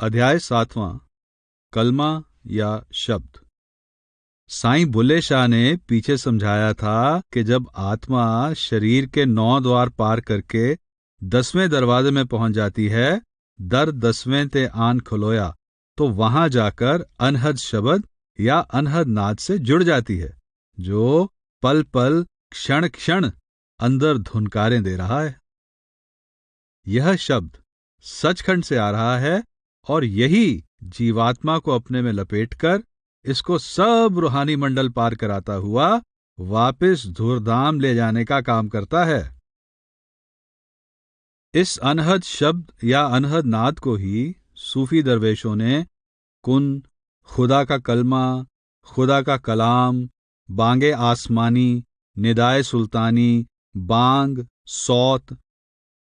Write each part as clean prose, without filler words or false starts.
अध्याय 7वां। कलमा या शब्द। साईं बुल्ले शाह ने पीछे समझाया था कि जब आत्मा शरीर के 9 द्वार पार करके 10वें दरवाजे में पहुंच जाती है, दर 10वें ते आन खुलोया, तो वहां जाकर अनहद शब्द या अनहद नाद से जुड़ जाती है, जो पल पल क्षण क्षण अंदर धुनकारें दे रहा है। यह शब्द सचखंड से आ रहा है और यही जीवात्मा को अपने में लपेटकर इसको सब रूहानी मंडल पार कराता हुआ वापस धूर्धाम ले जाने का काम करता है। इस अनहद शब्द या अनहद नाद को ही सूफी दरवेशों ने कुन, खुदा का कलमा, खुदा का कलाम, बांगे आसमानी, निदाए सुल्तानी, बांग, सौत,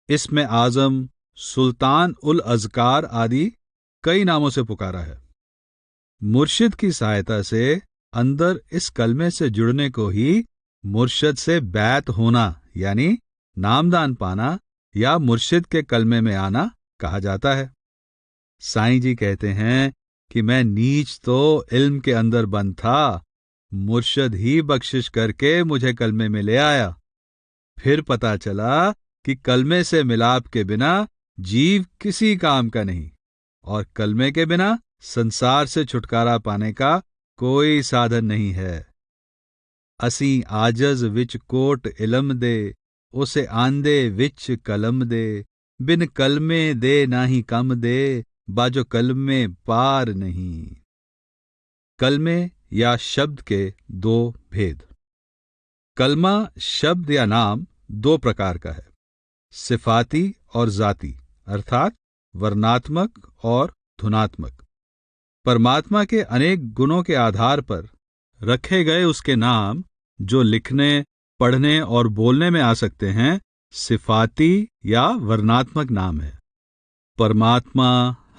इसमें आजम, सुल्तान उल अज़कार आदि कई नामों से पुकारा है। मुर्शिद की सहायता से अंदर इस कलमे से जुड़ने को ही मुर्शिद से बैत होना यानी नामदान पाना या मुर्शिद के कलमे में आना कहा जाता है। साईं जी कहते हैं कि मैं नीच तो इल्म के अंदर बंद था, मुर्शिद ही बख्शिश करके मुझे कलमे में ले आया। फिर पता चला कि कलमे से मिलाप के बिना जीव किसी काम का नहीं और कलमे के बिना संसार से छुटकारा पाने का कोई साधन नहीं है। असी आजज विच कोट इलम दे, उसे आंदे विच कलम दे, बिन कलमे दे नाही कम दे, बाजो कलमे पार नहीं। कलमे या शब्द के दो भेद। कलमा शब्द या नाम दो प्रकार का है, सिफाती और जाती, अर्थात वर्णात्मक और धुनात्मक। परमात्मा के अनेक गुणों के आधार पर रखे गए उसके नाम जो लिखने, पढ़ने और बोलने में आ सकते हैं, सिफाती या वर्णात्मक नाम है। परमात्मा,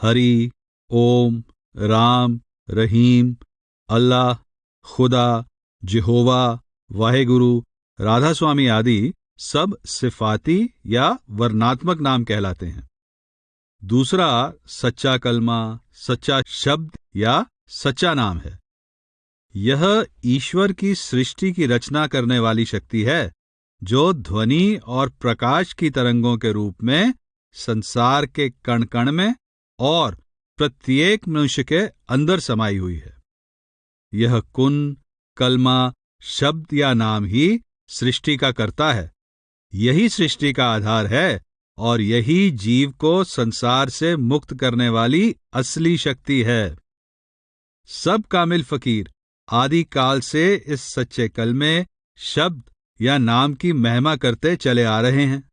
हरि, ओम, राम, रहीम, अल्लाह, खुदा, जेहोवा, वाहेगुरु, राधा स्वामी आदि सब सिफाती या वर्णात्मक नाम कहलाते हैं। दूसरा सच्चा कलमा, सच्चा शब्द या सच्चा नाम है। यह ईश्वर की सृष्टि की रचना करने वाली शक्ति है, जो ध्वनि और प्रकाश की तरंगों के रूप में संसार के कण कण में और प्रत्येक मनुष्य के अंदर समाई हुई है। यह कुन, कलमा, शब्द या नाम ही सृष्टि का कर्ता है, यही सृष्टि का आधार है और यही जीव को संसार से मुक्त करने वाली असली शक्ति है। सब कामिल फकीर आदि काल से इस सच्चे कलमे, शब्द या नाम की महिमा करते चले आ रहे हैं,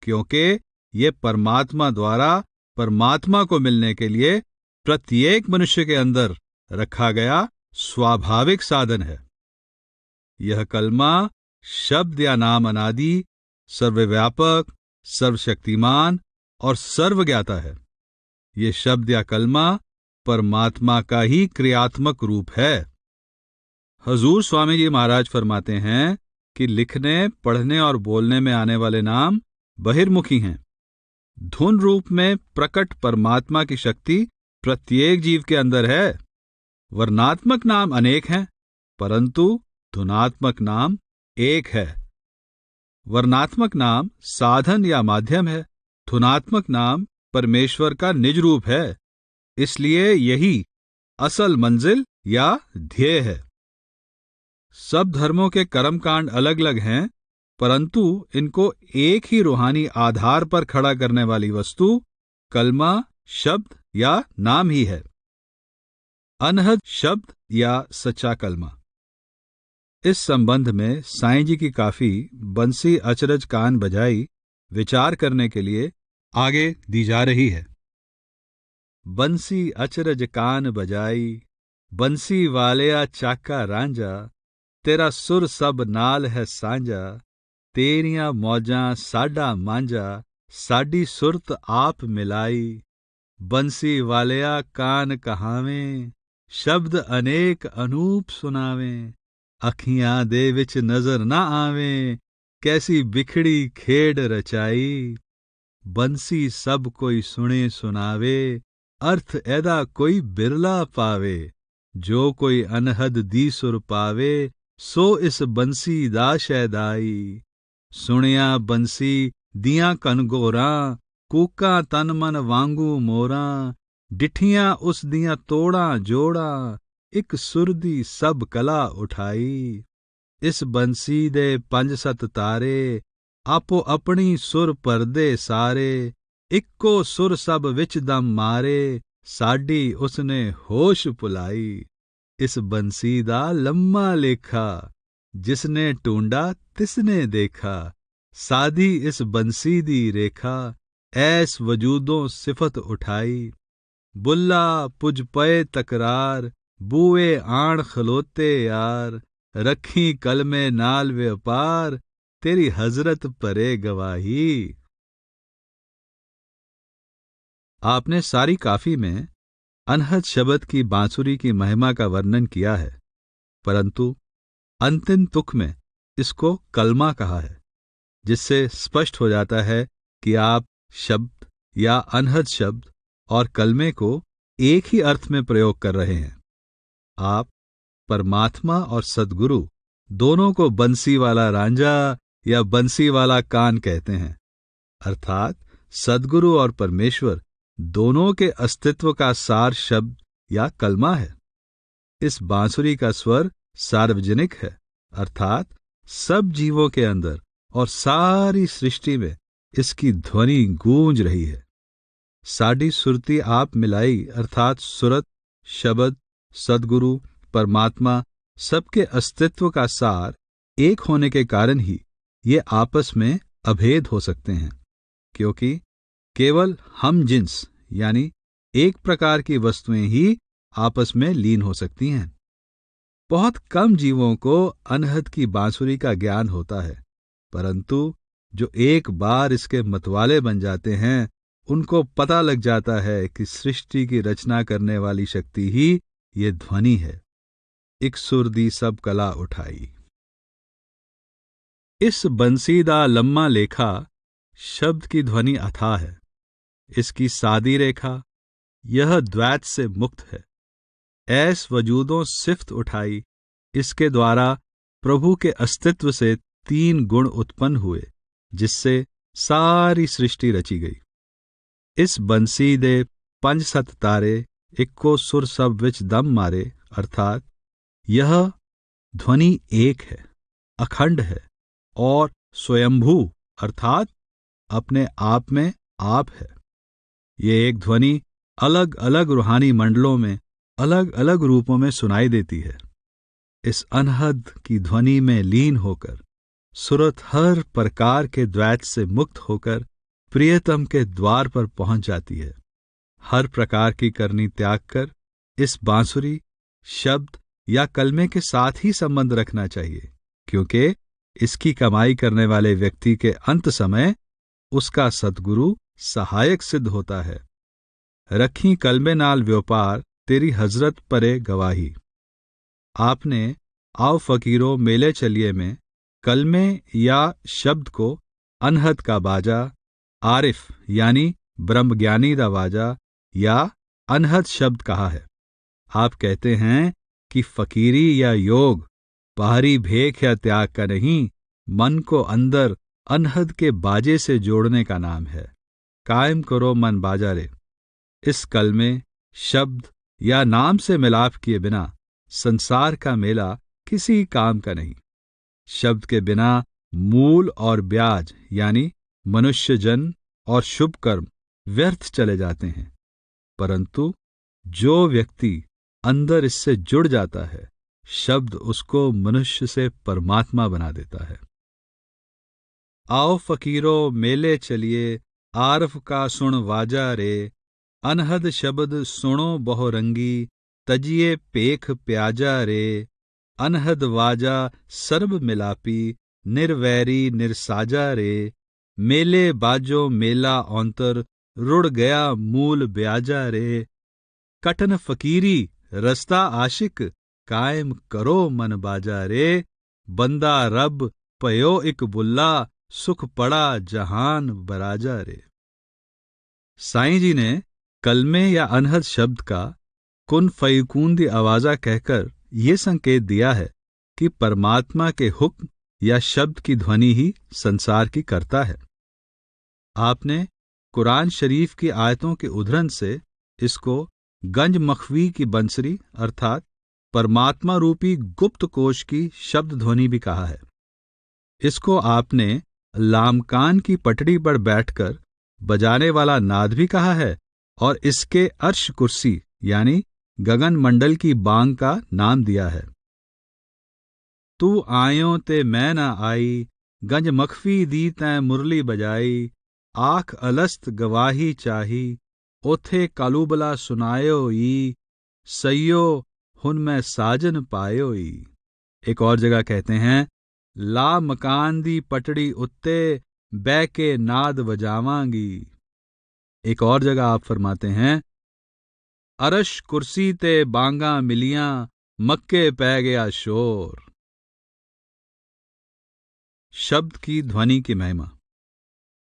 क्योंकि ये परमात्मा द्वारा परमात्मा को मिलने के लिए प्रत्येक मनुष्य के अंदर रखा गया स्वाभाविक साधन है। यह कलमा, शब्द या नाम अनादि, सर्वव्यापक, सर्वशक्तिमान और सर्वज्ञाता है। ये शब्द या कलमा परमात्मा का ही क्रियात्मक रूप है। हजूर स्वामी जी महाराज फरमाते हैं कि लिखने, पढ़ने और बोलने में आने वाले नाम बहिर्मुखी हैं। धुन रूप में प्रकट परमात्मा की शक्ति प्रत्येक जीव के अंदर है। वर्णात्मक नाम अनेक हैं, परंतु धुनात्मक नाम एक है। वर्णात्मक नाम साधन या माध्यम है, धुनात्मक नाम परमेश्वर का निज रूप है, इसलिए यही असल मंजिल या ध्येय है। सब धर्मों के कर्मकांड अलग अलग हैं, परंतु इनको एक ही रूहानी आधार पर खड़ा करने वाली वस्तु कलमा, शब्द या नाम ही है। अनहद शब्द या सच्चा कलमा। इस संबंध में साईं जी की काफी बंसी अचरज कान बजाई विचार करने के लिए आगे दी जा रही है। बंसी अचरज कान बजाई, बंसी वालिया चाका रांझा, तेरा सुर सब नाल है सांझा, तेरियां मौजां साडा मांझा, साडी सुरत आप मिलाई। बंसी वालिया कान कहावें, शब्द अनेक अनूप सुनावें, अखियां दे विच नजर ना आवें, कैसी बिखड़ी खेड रचाई। बंसी सब कोई सुने सुनावे, अर्थ ऐदा कोई बिरला पावे, जो कोई अनहद दी सुर पावे, सो इस बंसी दा शैदाई। सुनिया बंसी दियां कनगोरां, कूकां तन मन वांगू मोरां, डिठियां उस दियां तोड़ां जोड़ां, इक सुर दी सब कला उठाई। इस बंसी दे पंज सत तारे, आपो अपनी सुर परदे सारे, इक्को सुर सब विच दम मारे, साडी उसने होश भुलाई। इस बंसी दा लम्मा लेखा, जिसने ढूंढा तिसने देखा, साधी इस बंसी दी रेखा, ऐस वजूदों सिफत उठाई। बुल्ला पुज पए तकरार, बूए आण खलोते यार, रखी कलमे नाल व्यापार, तेरी हजरत परे गवाही। आपने सारी काफी में अनहद शब्द की बांसुरी की महिमा का वर्णन किया है, परंतु अंतिम तुक में इसको कलमा कहा है, जिससे स्पष्ट हो जाता है कि आप शब्द या अनहद शब्द और कलमे को एक ही अर्थ में प्रयोग कर रहे हैं। आप परमात्मा और सद्गुरु दोनों को बंसी वाला रांझा या बंसी वाला कान कहते हैं, अर्थात सद्गुरु और परमेश्वर दोनों के अस्तित्व का सार शब्द या कलमा है। इस बांसुरी का स्वर सार्वजनिक है, अर्थात सब जीवों के अंदर और सारी सृष्टि में इसकी ध्वनि गूंज रही है। साडी सुरती आप मिलाई, अर्थात सुरत, शब्द, सद्गुरु, परमात्मा सबके अस्तित्व का सार एक होने के कारण ही ये आपस में अभेद हो सकते हैं, क्योंकि केवल हम जिन्स यानी एक प्रकार की वस्तुएं ही आपस में लीन हो सकती हैं। बहुत कम जीवों को अनहद की बांसुरी का ज्ञान होता है, परंतु जो एक बार इसके मतवाले बन जाते हैं, उनको पता लग जाता है कि सृष्टि की रचना करने वाली शक्ति ही ये ध्वनि है। एक सुर दी सब कला उठाई। इस बंसी दा लम्मा लेखा शब्द की ध्वनि अथाह है। इसकी सादी रेखा यह द्वैत से मुक्त है। ऐस वजूदों सिफ्त उठाई, इसके द्वारा प्रभु के अस्तित्व से तीन गुण उत्पन्न हुए, जिससे सारी सृष्टि रची गई। इस बंसी दे पंज सत तारे, इक्को सुर सब विच दम मारे, अर्थात यह ध्वनि एक है, अखंड है और स्वयंभू अर्थात अपने आप में आप है। ये एक ध्वनि अलग अलग रूहानी मंडलों में अलग अलग रूपों में सुनाई देती है। इस अनहद की ध्वनि में लीन होकर सुरत हर प्रकार के द्वैत से मुक्त होकर प्रियतम के द्वार पर पहुंच जाती है। हर प्रकार की करनी त्याग कर इस बांसुरी, शब्द या कलमे के साथ ही संबंध रखना चाहिए, क्योंकि इसकी कमाई करने वाले व्यक्ति के अंत समय उसका सद्गुरु सहायक सिद्ध होता है। रखी कलमे नाल व्यापार, तेरी हजरत परे गवाही। आपने आओ फकीरो मेले चलिए में कलमे या शब्द को अनहद का बाजा, आरिफ यानी ब्रह्मज्ञानी दा बाजा या अनहद शब्द कहा है। आप कहते हैं कि फकीरी या योग बाहरी भेख या त्याग का नहीं, मन को अंदर अनहद के बाजे से जोड़ने का नाम है। कायम करो मन बाजारे। इस कलमे, शब्द या नाम से मिलाप किए बिना संसार का मेला किसी काम का नहीं। शब्द के बिना मूल और ब्याज यानी मनुष्य जन्म और शुभ कर्म व्यर्थ चले जाते हैं, परंतु जो व्यक्ति अंदर इससे जुड़ जाता है, शब्द उसको मनुष्य से परमात्मा बना देता है। आओ फकीरो मेले चलिए, आरफ का सुन वाजा रे, अनहद शब्द सुनो बहुरंगी, तजिए पेख प्याजा रे, अनहद वाजा सर्ब मिलापी, निर्वैरी निरसाजा रे, मेले बाजो मेला औंतर, रुड़ गया मूल ब्याजा रे, कटन फकीरी रस्ता आशिक, कायम करो मन बाजा रे, बंदा रब पयो इक बुल्ला, सुख पड़ा जहान बराजा रे। साईं जी ने कलमे या अनहद शब्द का कुन फयकून दी आवाज़ा कहकर यह संकेत दिया है कि परमात्मा के हुक्म या शब्द की ध्वनि ही संसार की करता है। आपने कुरान शरीफ की आयतों के उद्धरण से इसको गंज मखवी की बंसरी अर्थात परमात्मा रूपी गुप्त कोश की शब्द ध्वनि भी कहा है। इसको आपने लामकान की पटड़ी पर बैठकर बजाने वाला नाद भी कहा है और इसके अर्श कुर्सी यानी गगन मंडल की बांग का नाम दिया है। तू आयो ते मैं ना आई, गंज मखफी दी तैं मुरली बजाई, आख अलस्त गवाही चाही, ओथे कालूबला सुनायो ई, सैयो हुन मैं साजन पायो ई। एक और जगह कहते हैं, ला मकान दी पटड़ी उत्ते बै के नाद बजावांगी। एक और जगह आप फरमाते हैं, अरश कुर्सी ते बांगा मिलियां, मक्के पै गया शोर। शब्द की ध्वनि की महिमा।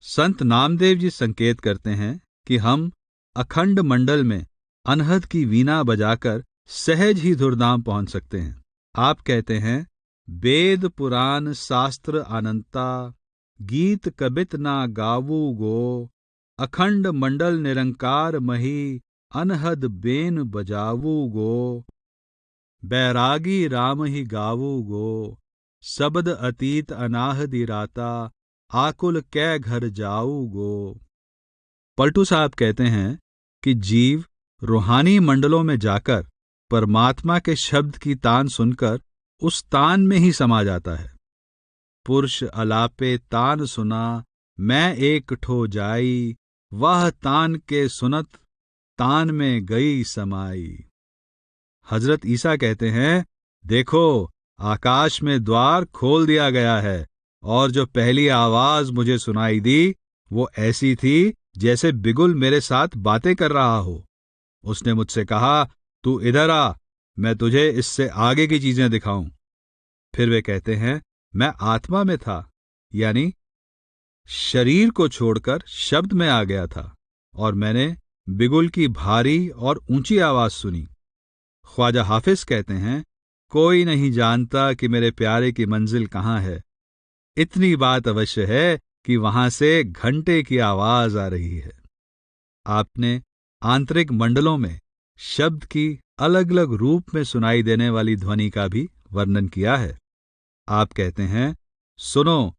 संत नामदेव जी संकेत करते हैं कि हम अखंड मंडल में अनहद की वीणा बजाकर सहज ही धुरधाम पहुंच सकते हैं। आप कहते हैं, वेद पुराण शास्त्र अनंता, गीत कबित ना गावू गो, अखंड मंडल निरंकार मही, अनहद बेन बजावू गो, बैरागी राम ही गावू गो, शब्द अतीत अनाहदी राता, आकुल कै घर जाऊ गो। पलटू साहब कहते हैं कि जीव रूहानी मंडलों में जाकर परमात्मा के शब्द की तान सुनकर उस तान में ही समा जाता है। पुरुष अलापे तान सुना, मैं एक ठो जाई, वह तान के सुनत, तान में गई समाई। हजरत ईसा कहते हैं, देखो आकाश में द्वार खोल दिया गया है और जो पहली आवाज मुझे सुनाई दी वो ऐसी थी जैसे बिगुल मेरे साथ बातें कर रहा हो। उसने मुझसे कहा, तू इधर आ, मैं तुझे इससे आगे की चीजें दिखाऊं। फिर वे कहते हैं, मैं आत्मा में था, यानी शरीर को छोड़कर शब्द में आ गया था और मैंने बिगुल की भारी और ऊंची आवाज सुनी। ख्वाजा हाफिज कहते हैं, कोई नहीं जानता कि मेरे प्यारे की मंजिल कहाँ है, इतनी बात अवश्य है कि वहां से घंटे की आवाज आ रही है। आपने आंतरिक मंडलों में शब्द की अलग अलग रूप में सुनाई देने वाली ध्वनि का भी वर्णन किया है। आप कहते हैं, सुनो,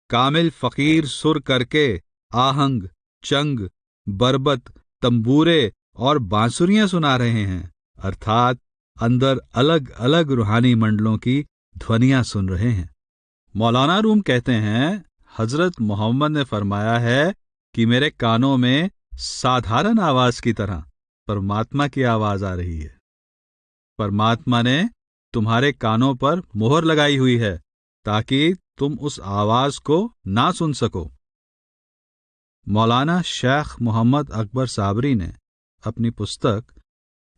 कामिल फकीर सुर करके आहंग, चंग, बरबत, तंबूरे और बांसुरियां सुना रहे हैं, अर्थात अंदर अलग अलग रूहानी मंडलों की ध्वनियां सुन रहे हैं। मौलाना रूम कहते हैं, हजरत मोहम्मद ने फरमाया है कि मेरे कानों में साधारण आवाज की तरह परमात्मा की आवाज आ रही है। परमात्मा ने तुम्हारे कानों पर मोहर लगाई हुई है ताकि तुम उस आवाज को ना सुन सको। मौलाना शेख मोहम्मद अकबर साबरी ने अपनी पुस्तक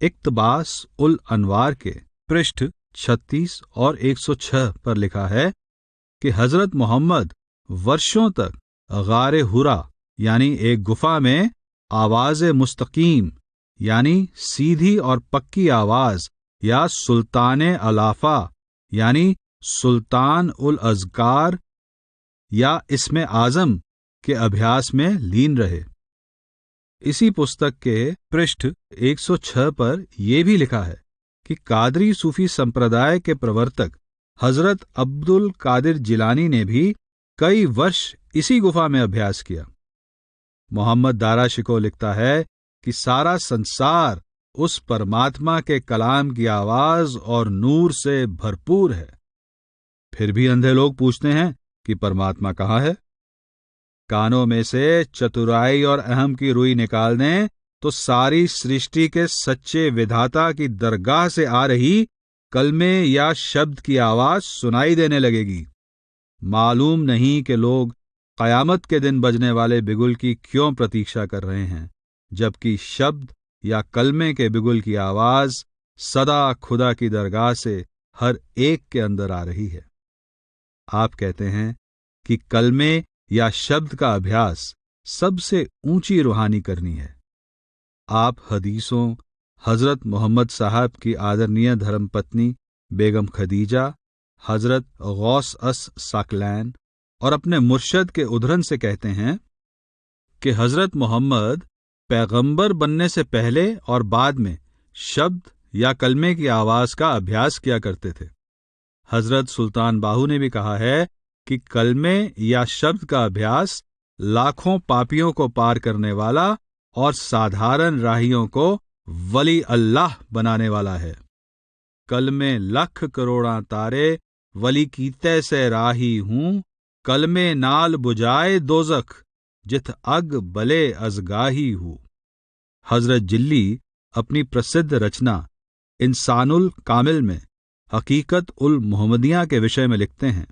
इक्तबास उल अनवार के पृष्ठ 36 और 106 पर लिखा है कि हजरत मोहम्मद वर्षों तक गारे हुरा यानी एक गुफा में आवाज मुस्तकीम यानी सीधी और पक्की आवाज या सुल्ताने अलाफा यानी सुल्तान उल अज़कार या इसमें आजम के अभ्यास में लीन रहे। इसी पुस्तक के पृष्ठ 106 पर यह भी लिखा है कि कादरी सूफी संप्रदाय के प्रवर्तक हजरत अब्दुल कादिर जिलानी ने भी कई वर्ष इसी गुफा में अभ्यास किया। मोहम्मद दारा शिको लिखता है कि सारा संसार उस परमात्मा के कलाम की आवाज और नूर से भरपूर है। फिर भी अंधे लोग पूछते हैं कि परमात्मा कहाँ है। कानों में से चतुराई और अहम की रुई निकाल दें तो सारी सृष्टि के सच्चे विधाता की दरगाह से आ रही कलमे या शब्द की आवाज सुनाई देने लगेगी। मालूम नहीं कि लोग कयामत के दिन बजने वाले बिगुल की क्यों प्रतीक्षा कर रहे हैं, जबकि शब्द या कलमे के बिगुल की आवाज सदा खुदा की दरगाह से हर एक के अंदर आ रही है। आप कहते हैं कि कलमे या शब्द का अभ्यास सबसे ऊंची रूहानी करनी है। आप हदीसों हज़रत मोहम्मद साहब की आदरणीय धर्मपत्नी बेगम खदीजा, हज़रत गौस अस साकलैन और अपने मुर्शद के उद्धरण से कहते हैं कि हज़रत मोहम्मद पैगंबर बनने से पहले और बाद में शब्द या कलमे की आवाज़ का अभ्यास किया करते थे। हज़रत सुल्तान बाहू ने भी कहा है कि कलमे या शब्द का अभ्यास लाखों पापियों को पार करने वाला और साधारण राहियों को वली अल्लाह बनाने वाला है। कलमे लख करोड़ा तारे वली कीते से राही हूं, कलमे नाल बुझाए दोजख जिथ अग बले अजगाही हूं। हजरत जिल्ली अपनी प्रसिद्ध रचना इंसानुल कामिल में हकीकत उल मोहम्मदिया के विषय में लिखते हैं,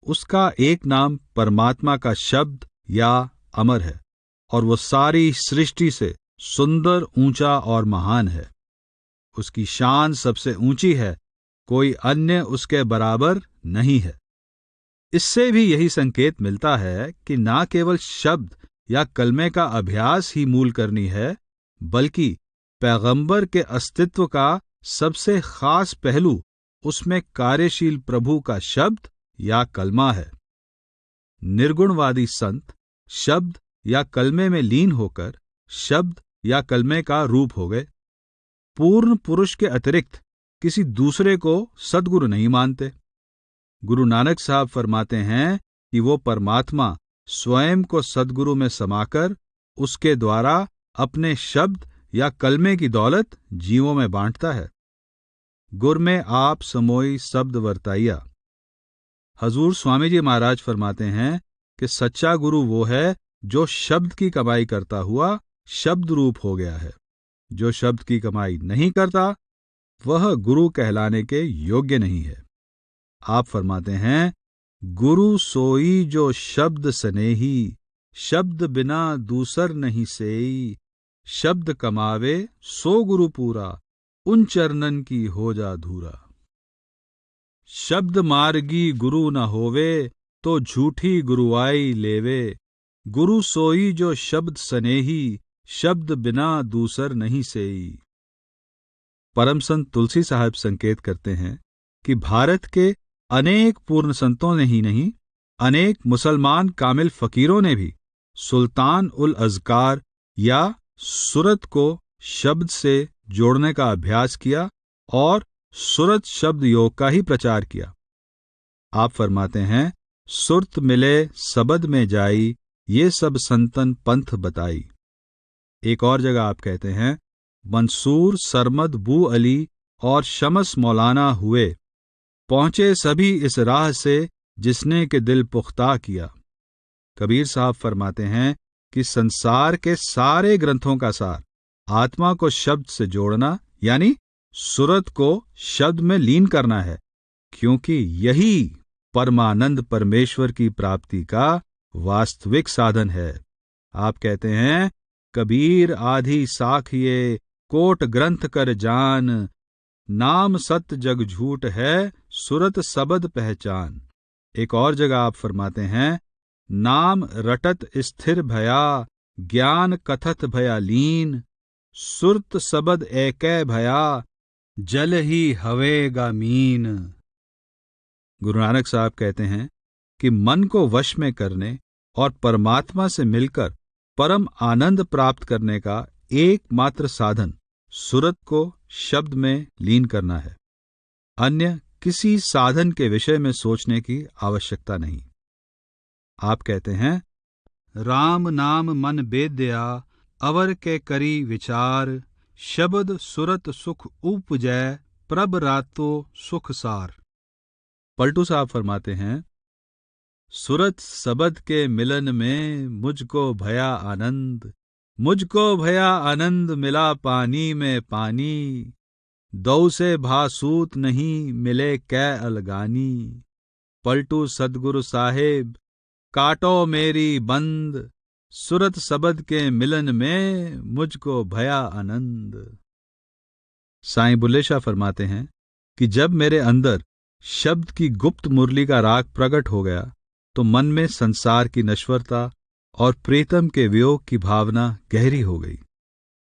उसका एक नाम परमात्मा का शब्द या अमर है और वो सारी सृष्टि से सुंदर, ऊंचा और महान है। उसकी शान सबसे ऊंची है, कोई अन्य उसके बराबर नहीं है। इससे भी यही संकेत मिलता है कि ना केवल शब्द या कलमे का अभ्यास ही मूल करनी है, बल्कि पैगंबर के अस्तित्व का सबसे खास पहलू उसमें कार्यशील प्रभु का शब्द या कलमा है। निर्गुणवादी संत शब्द या कलमे में लीन होकर शब्द या कलमे का रूप हो गए। पूर्ण पुरुष के अतिरिक्त किसी दूसरे को सद्गुरु नहीं मानते। गुरु नानक साहब फरमाते हैं कि वो परमात्मा स्वयं को सद्गुरु में समाकर उसके द्वारा अपने शब्द या कलमे की दौलत जीवों में बांटता है। गुर में आप समोई शब्द वर्ताइया। हजूर स्वामी जी महाराज फरमाते हैं कि सच्चा गुरु वो है जो शब्द की कमाई करता हुआ शब्द रूप हो गया है। जो शब्द की कमाई नहीं करता वह गुरु कहलाने के योग्य नहीं है। आप फरमाते हैं, गुरु सोई जो शब्द स्नेही, शब्द बिना दूसर नहीं सेई, शब्द कमावे सो गुरु पूरा, उन चरणन की हो जा धूरा। शब्द मार्गी गुरु न होवे, तो झूठी गुरुआई लेवे, गुरु सोई जो शब्द स्नेही, शब्द बिना दूसर नहीं सेई। परम संत तुलसी साहब संकेत करते हैं कि भारत के अनेक पूर्ण संतों ने ही नहीं, अनेक मुसलमान कामिल फकीरों ने भी सुल्तान उल अज़कार या सूरत को शब्द से जोड़ने का अभ्यास किया और सुरत शब्द योग का ही प्रचार किया। आप फरमाते हैं, सुरत मिले सबद में जाई, ये सब संतन पंथ बताई। एक और जगह आप कहते हैं, मंसूर सरमद बू अली और शमस मौलाना हुए, पहुंचे सभी इस राह से जिसने के दिल पुख्ता किया। कबीर साहब फरमाते हैं कि संसार के सारे ग्रंथों का सार आत्मा को शब्द से जोड़ना यानी सुरत को शब्द में लीन करना है, क्योंकि यही परमानंद परमेश्वर की प्राप्ति का वास्तविक साधन है। आप कहते हैं, कबीर आधी साखिए कोट ग्रंथ कर जान, नाम सत्य जग झूठ है सुरत सबद पहचान। एक और जगह आप फरमाते हैं, नाम रटत स्थिर भया, ज्ञान कथत भया लीन, सुरत सबद एकै भया, जल ही हवेगा मीन। गुरु नानक साहब कहते हैं कि मन को वश में करने और परमात्मा से मिलकर परम आनंद प्राप्त करने का एकमात्र साधन सुरत को शब्द में लीन करना है। अन्य किसी साधन के विषय में सोचने की आवश्यकता नहीं। आप कहते हैं, राम नाम मन बेद्या, अवर के करी विचार, शब्द सुरत सुख उपजै, प्रभ रातो सुख सार। पलटू साहब फरमाते हैं, सुरत सबद के मिलन में मुझको भया आनंद, मुझको भया आनंद मिला पानी में पानी, दौ से भासूत नहीं मिले कै अलगानी। पलटू सदगुरु साहेब काटो मेरी बंद, सुरत सबद के मिलन में मुझको भया आनंद। साईं बुल्ले शाह फरमाते हैं कि जब मेरे अंदर शब्द की गुप्त मुरली का राग प्रकट हो गया तो मन में संसार की नश्वरता और प्रीतम के वियोग की भावना गहरी हो गई।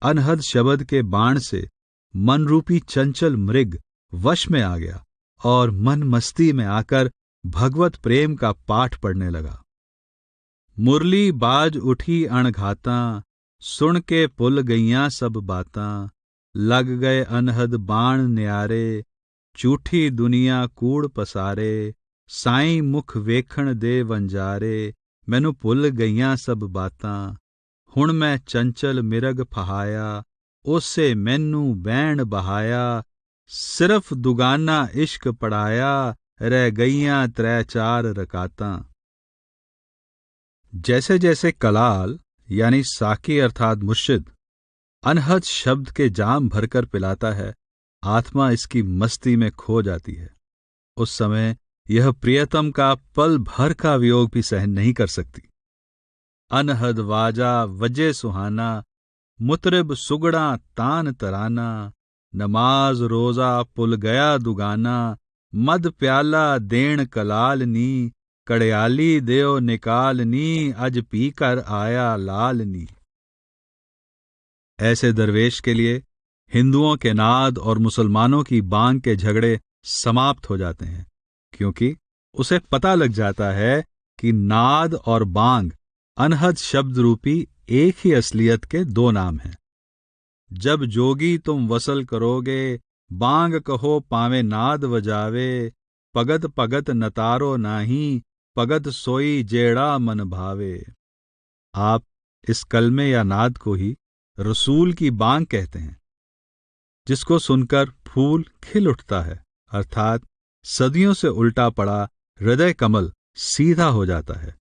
अनहद शब्द के बाण से मन रूपी चंचल मृग वश में आ गया और मन मस्ती में आकर भगवत प्रेम का पाठ पढ़ने लगा। मुरली बाज उठी अणघातां, सुन के पुल गईयां सब बातां, लग गए अनहद बाण न्यारे, झूठी दुनिया कूड़ पसारे, साईं मुख वेखण दे वंजारे, मैनू भुल गईयां सब बातां, हुण मैं चंचल मिरग फहाया, ओसे मैनू बैण बहाया, सिर्फ दुगाना इश्क पढ़ाया, रह गईयां त्रै चार रकातां। जैसे जैसे कलाल यानी साकी अर्थात मुर्शिद अनहद शब्द के जाम भरकर पिलाता है, आत्मा इसकी मस्ती में खो जाती है। उस समय यह प्रियतम का पल भर का वियोग भी सहन नहीं कर सकती। अनहद वाजा वजे सुहाना, मुतरिब सुगड़ा तान तराना, नमाज रोजा पुल गया दुगाना, मद प्याला देण कलाल नी, कड़याली देओ निकाल नी, अज पी कर आया लाल नी। ऐसे दरवेश के लिए हिंदुओं के नाद और मुसलमानों की बांग के झगड़े समाप्त हो जाते हैं, क्योंकि उसे पता लग जाता है कि नाद और बांग अनहद शब्द रूपी एक ही असलियत के दो नाम हैं। जब जोगी तुम वसल करोगे, बांग कहो पावे नाद वजावे, पगत पगत नतारो नाही, पगत सोई जेड़ा मन भावे। आप इस कलमे या नाद को ही रसूल की बांग कहते हैं, जिसको सुनकर फूल खिल उठता है, अर्थात सदियों से उल्टा पड़ा हृदय कमल सीधा हो जाता है।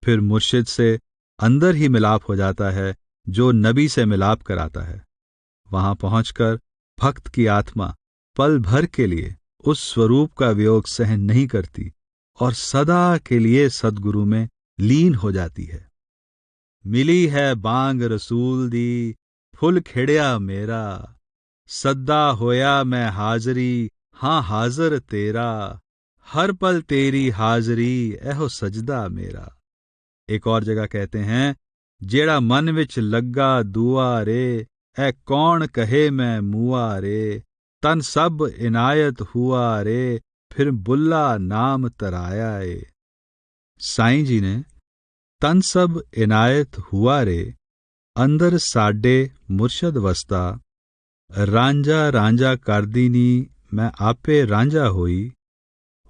फिर मुर्शिद से अंदर ही मिलाप हो जाता है, जो नबी से मिलाप कराता है। वहां पहुंचकर भक्त की आत्मा पल भर के लिए उस स्वरूप का वियोग सहन नहीं करती और सदा के लिए सद्गुरु में लीन हो जाती है। मिली है बांग रसूल दी, फुल खिड़या मेरा, सद्दा होया मैं हाजरी, हां हाजर तेरा, हर पल तेरी हाजरी, एहो सजदा मेरा। एक और जगह कहते हैं, जेड़ा मन विच लग्गा दुआ रे, ए कौन कहे मैं मुआ रे, तन सब इनायत हुआ रे, फिर बुल्ला नाम तराया ए। साईं जी ने तन सब इनायत हुआ रे अंदर साडे मुर्शद वसता, रांझा रांझा करदी नी मैं आपे रांझा होई,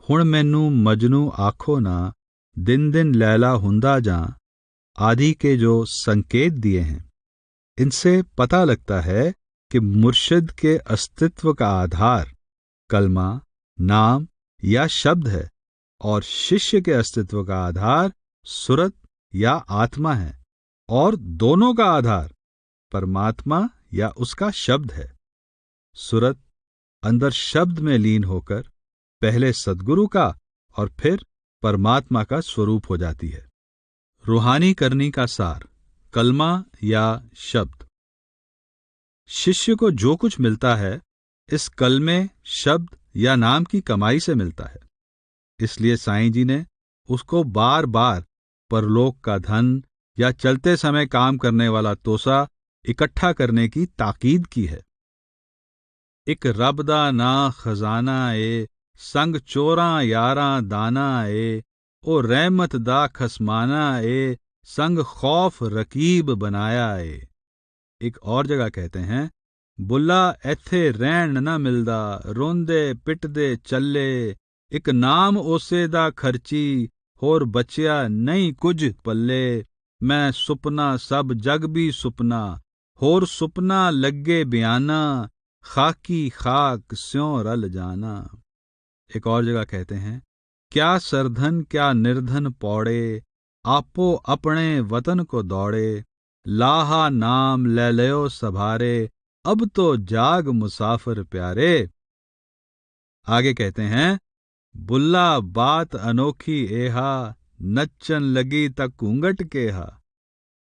हुण मैनू मजनू आखो ना, दिन दिन लैला हुंदा जां, आदि के जो संकेत दिए हैं, इनसे पता लगता है कि मुर्शिद के अस्तित्व का आधार कलमा, नाम या शब्द है और शिष्य के अस्तित्व का आधार सुरत या आत्मा है, और दोनों का आधार परमात्मा या उसका शब्द है। सुरत अंदर शब्द में लीन होकर पहले सद्गुरु का और फिर परमात्मा का स्वरूप हो जाती है। रूहानी करनी का सार कलमा या शब्द। शिष्य को जो कुछ मिलता है इस कलमे, शब्द या नाम की कमाई से मिलता है। इसलिए साईं जी ने उसको बार बार परलोक का धन या चलते समय काम करने वाला तोसा इकट्ठा करने की ताकीद की है। एक रब दा ना खजाना ए, संग चोरां यारां दाना ए, ओ रहमत दा खसमाना ए, संग खौफ रकीब बनाया ए। एक और जगह कहते हैं, बुल्ला एथे रहन ना मिलदा, रोंदे पिटदे चले, एक नाम ओसे दा खर्ची, होर बचिया नहीं कुछ पल्ले, मैं सुपना सब जग भी सुपना, होर सुपना लगे बयाना, खाकी खाक स्यों रल जाना। एक और जगह कहते हैं, क्या सरधन क्या निर्धन पौड़े, आपो अपने वतन को दौड़े, लाहा नाम ले लियो सभारे, अब तो जाग मुसाफिर प्यारे। आगे कहते हैं, बुल्ला बात अनोखी एहा, नच्चन लगी तक घूंघट केहा,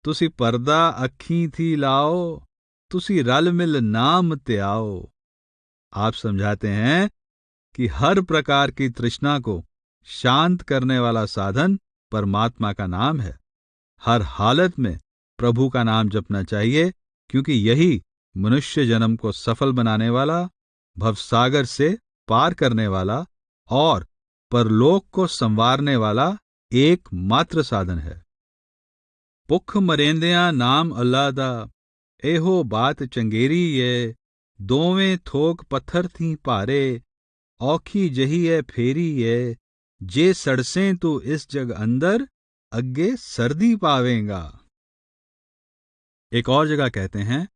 तुसी पर्दा अखी थी लाओ, तुसी रल मिल नाम ते आओ। आप समझाते हैं कि हर प्रकार की तृष्णा को शांत करने वाला साधन परमात्मा का नाम है। हर हालत में प्रभु का नाम जपना चाहिए, क्योंकि यही मनुष्य जन्म को सफल बनाने वाला, भवसागर से पार करने वाला और परलोक को संवारने वाला एकमात्र साधन है। पुख मरेंदियां नाम अल्लाह दा, एहो बात चंगेरी ये, दोवें थोक पत्थर थी भारे, औखी जही है फेरी ये, जे सड़सें तू इस जग अंदर, अग्गे सर्दी पावेंगा। एक और जगह कहते हैं,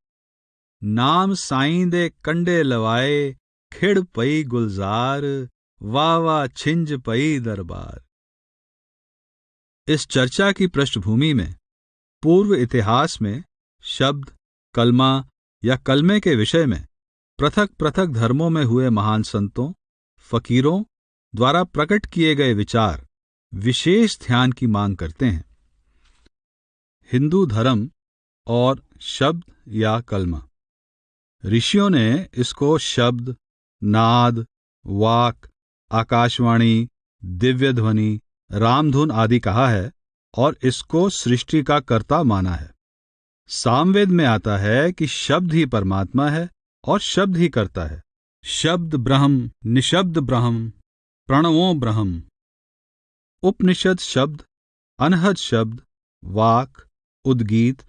नाम साईं दे कंडे लवाए, खिड़ पई गुलजार, वाह वाह छिंज पई दरबार। इस चर्चा की पृष्ठभूमि में पूर्व इतिहास में शब्द, कलमा या कलमे के विषय में पृथक पृथक धर्मों में हुए महान संतों, फकीरों द्वारा प्रकट किए गए विचार विशेष ध्यान की मांग करते हैं। हिंदू धर्म और शब्द या कलमा। ऋषियों ने इसको शब्द, नाद, वाक, आकाशवाणी, दिव्य ध्वनि, रामधुन आदि कहा है और इसको सृष्टि का कर्ता माना है। सामवेद में आता है कि शब्द ही परमात्मा है और शब्द ही करता है। शब्द ब्रह्म, निशब्द ब्रह्म, प्रणवो ब्रह्म। उपनिषद शब्द, अनहद शब्द, वाक, उद्गीत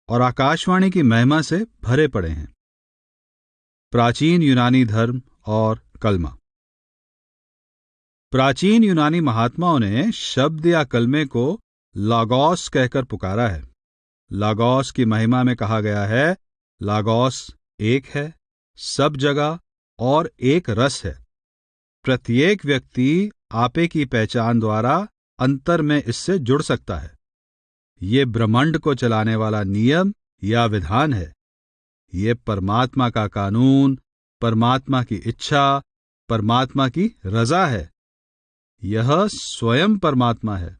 और आकाशवाणी की महिमा से भरे पड़े हैं। प्राचीन यूनानी धर्म और कलमा। प्राचीन यूनानी महात्माओं ने शब्द या कलमे को लागोस कहकर पुकारा है। लागोस की महिमा में कहा गया है, लागोस एक है, सब जगह और एक रस है। प्रत्येक व्यक्ति आपे की पहचान द्वारा अंतर में इससे जुड़ सकता है। ये ब्रह्मांड को चलाने वाला नियम या विधान है। ये परमात्मा का कानून, परमात्मा की इच्छा, परमात्मा की रजा है। यह स्वयं परमात्मा है।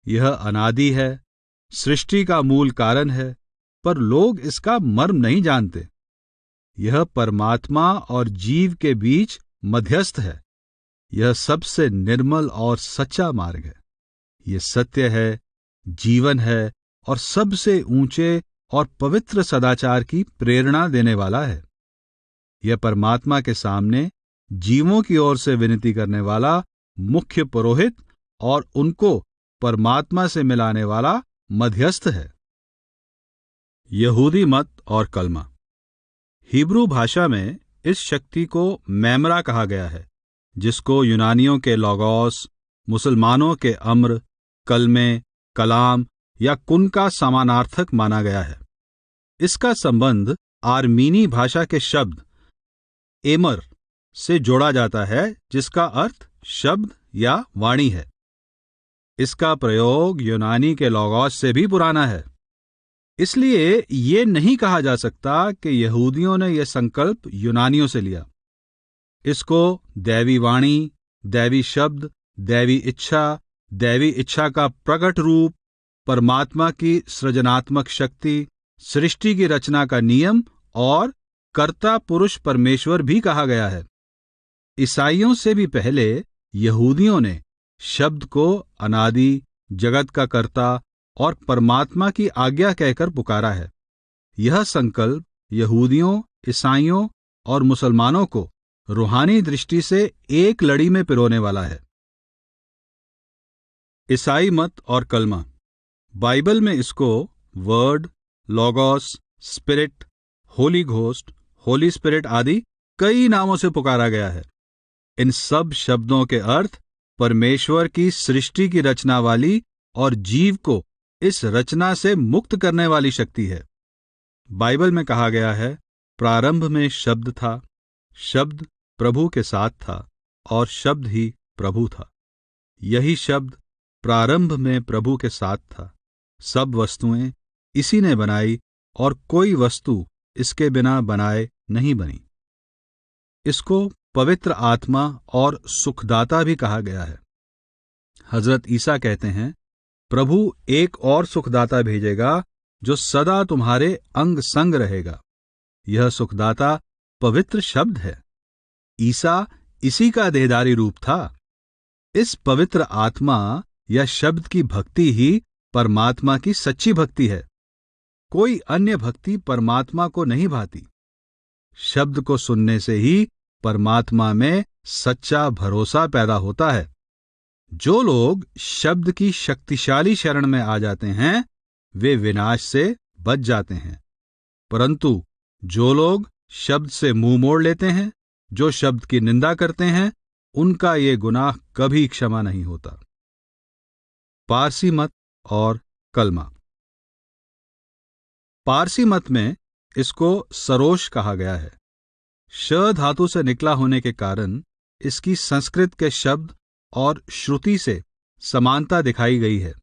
यह अनादि है, सृष्टि का मूल कारण है, पर लोग इसका मर्म नहीं जानते। यह परमात्मा और जीव के बीच मध्यस्थ है। यह सबसे निर्मल और सच्चा मार्ग है। यह सत्य है, जीवन है और सबसे ऊंचे और पवित्र सदाचार की प्रेरणा देने वाला है। यह परमात्मा के सामने जीवों की ओर से विनती करने वाला मुख्य पुरोहित और उनको परमात्मा से मिलाने वाला मध्यस्थ है। यहूदी मत और कलमा। हिब्रू भाषा में इस शक्ति को मैमरा कहा गया है, जिसको यूनानियों के लोगोस, मुसलमानों के अम्र, कलमे, कलाम या कुन का समानार्थक माना गया है। इसका संबंध आर्मीनी भाषा के शब्द एमर से जोड़ा जाता है, जिसका अर्थ शब्द या वाणी है। इसका प्रयोग यूनानी के लोगोस से भी पुराना है। इसलिए ये नहीं कहा जा सकता कि यहूदियों ने यह संकल्प यूनानियों से लिया। इसको दैवी वाणी, दैवी शब्द, दैवी इच्छा का प्रकट रूप, परमात्मा की सृजनात्मक शक्ति, सृष्टि की रचना का नियम और कर्ता पुरुष परमेश्वर भी कहा गया है। ईसाइयों से भी पहले यहूदियों ने शब्द को अनादि, जगत का कर्ता और परमात्मा की आज्ञा कहकर पुकारा है। यह संकल्प यहूदियों, ईसाइयों और मुसलमानों को रूहानी दृष्टि से एक लड़ी में पिरोने वाला है। ईसाई मत और कलमा। बाइबल में इसको word, logos, spirit, Holi ghost, Holi spirit आदि कई नामों से पुकारा गया है। इन सब शब्दों के अर्थ परमेश्वर की सृष्टि की रचना वाली और जीव को इस रचना से मुक्त करने वाली शक्ति है। बाइबल में कहा गया है, प्रारंभ में शब्द था, शब्द प्रभु के साथ था और शब्द ही प्रभु था। यही शब्द प्रारंभ में प्रभु के साथ था। सब वस्तुएं इसी ने बनाई और कोई वस्तु इसके बिना बनाए नहीं बनी। इसको पवित्र आत्मा और सुखदाता भी कहा गया है। हजरत ईसा कहते हैं, प्रभु एक और सुखदाता भेजेगा जो सदा तुम्हारे अंग संग रहेगा। यह सुखदाता पवित्र शब्द है। ईसा इसी का देहधारी रूप था। इस पवित्र आत्मा या शब्द की भक्ति ही परमात्मा की सच्ची भक्ति है। कोई अन्य भक्ति परमात्मा को नहीं भाती। शब्द को सुनने से ही परमात्मा में सच्चा भरोसा पैदा होता है। जो लोग शब्द की शक्तिशाली शरण में आ जाते हैं वे विनाश से बच जाते हैं, परंतु जो लोग शब्द से मुंह मोड़ लेते हैं, जो शब्द की निंदा करते हैं, उनका ये गुनाह कभी क्षमा नहीं होता। पारसी मत और कलमा। पारसी मत में इसको सरोश कहा गया है। श धातु से निकला होने के कारण इसकी संस्कृत के शब्द और श्रुति से समानता दिखाई गई है।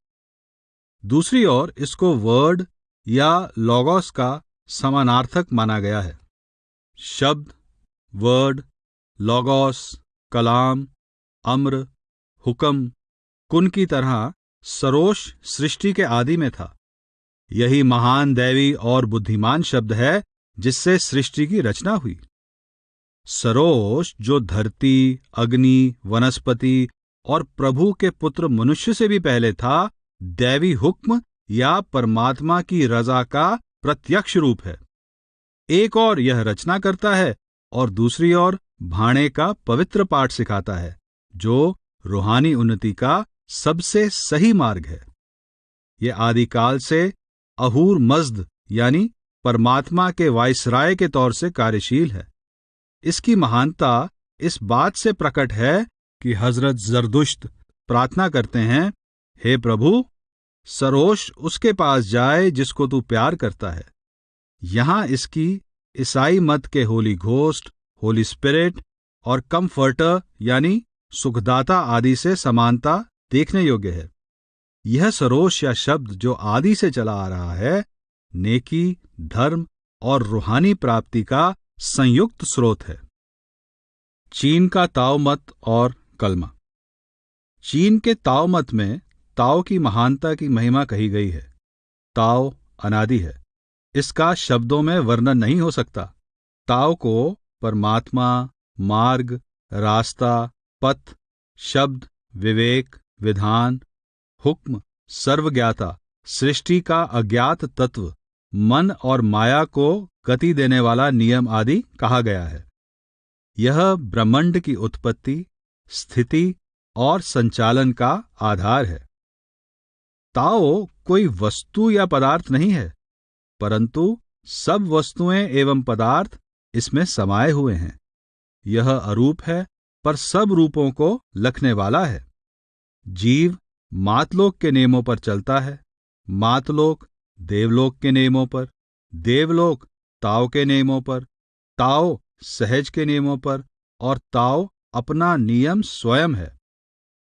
दूसरी ओर इसको वर्ड या लॉगोस का समानार्थक माना गया है। शब्द, वर्ड, लॉगोस, कलाम, अम्र, हुक्म, कुन की तरह सरोश सृष्टि के आदि में था। यही महान दैवी और बुद्धिमान शब्द है जिससे सृष्टि की रचना हुई। सरोश जो धरती, अग्नि, वनस्पति और प्रभु के पुत्र मनुष्य से भी पहले था, दैवी हुक्म या परमात्मा की रजा का प्रत्यक्ष रूप है। एक और यह रचना करता है और दूसरी ओर भाणे का पवित्र पाठ सिखाता है, जो रूहानी उन्नति का सबसे सही मार्ग है। यह आदिकाल से अहूर मज्द यानी परमात्मा के वायसराय के तौर से कार्यशील है। इसकी महानता इस बात से प्रकट है कि हजरत जरदुश्त प्रार्थना करते हैं, हे प्रभु, सरोश उसके पास जाए जिसको तू प्यार करता है। यहां इसकी ईसाई मत के होली घोस्ट, होली स्पिरिट और कम्फर्टर यानी सुखदाता आदि से समानता देखने योग्य है। यह सरोश या शब्द जो आदि से चला आ रहा है, नेकी, धर्म और रूहानी प्राप्ति का संयुक्त स्रोत है। चीन का ताओ मत और कलमा। चीन के ताओ मत में ताओ की महानता की महिमा कही गई है। ताओ अनादि है, इसका शब्दों में वर्णन नहीं हो सकता। ताओ को परमात्मा, मार्ग, रास्ता, पथ, शब्द, विवेक, विधान, हुक्म, सर्वज्ञाता, सृष्टि का अज्ञात तत्व, मन और माया को गति देने वाला नियम आदि कहा गया है। यह ब्रह्मांड की उत्पत्ति, स्थिति और संचालन का आधार है। ताओ कोई वस्तु या पदार्थ नहीं है, परंतु सब वस्तुएं एवं पदार्थ इसमें समाये हुए हैं। यह अरूप है पर सब रूपों को लखने वाला है। जीव मातलोक के नियमों पर चलता है, मातलोक देवलोक के नियमों पर, देवलोक ताओ के नियमों पर, ताओ सहज के नियमों पर और ताओ अपना नियम स्वयं है।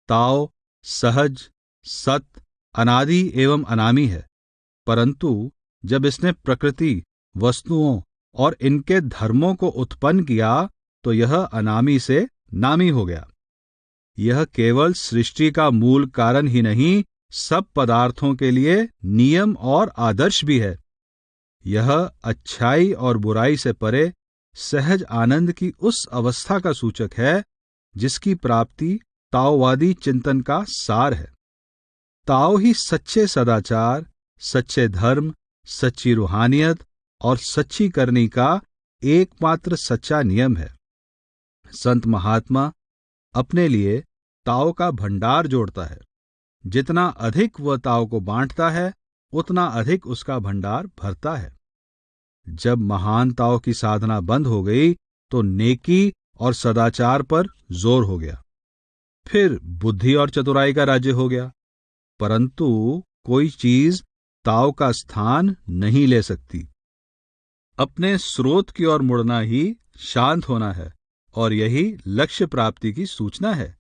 ताओ सहज, सत, अनादि एवं अनामी है, परंतु जब इसने प्रकृति, वस्तुओं और इनके धर्मों को उत्पन्न किया तो यह अनामी से नामी हो गया। यह केवल सृष्टि का मूल कारण ही नहीं, सब पदार्थों के लिए नियम और आदर्श भी है। यह अच्छाई और बुराई से परे सहज आनंद की उस अवस्था का सूचक है जिसकी प्राप्ति ताओवादी चिंतन का सार है। ताओ ही सच्चे सदाचार, सच्चे धर्म, सच्ची रूहानियत और सच्ची करनी का एकमात्र सच्चा नियम है। संत महात्मा अपने लिए ताओ का भंडार जोड़ता है। जितना अधिक वह ताओ को बांटता है, उतना अधिक उसका भंडार भरता है। जब महान ताओ की साधना बंद हो गई तो नेकी और सदाचार पर जोर हो गया। फिर बुद्धि और चतुराई का राज्य हो गया, परंतु कोई चीज ताओ का स्थान नहीं ले सकती। अपने स्रोत की ओर मुड़ना ही शांत होना है और यही लक्ष्य प्राप्ति की सूचना है।